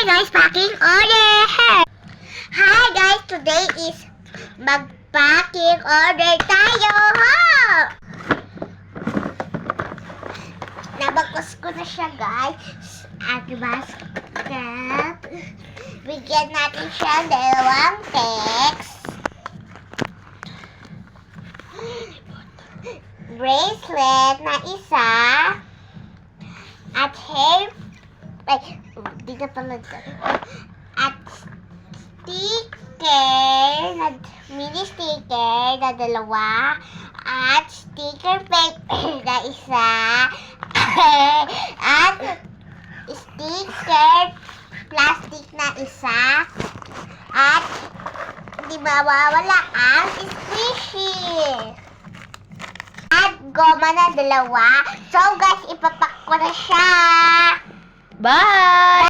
Okay guys, packing order! Hi guys, today is mag-packing order tayo! Ho! Nabagkos ko na siya guys. At basket. Bigyan natin siya ng dalawang text. Bracelet na isa. At hair. Ay, di na pala. At sticker, mini sticker na dalawa. At sticker paper na isa. At sticker plastic na isa. At hindi mawawala ang squishy. At goma na dalawa. So guys, ipapak ko na siya. Bye!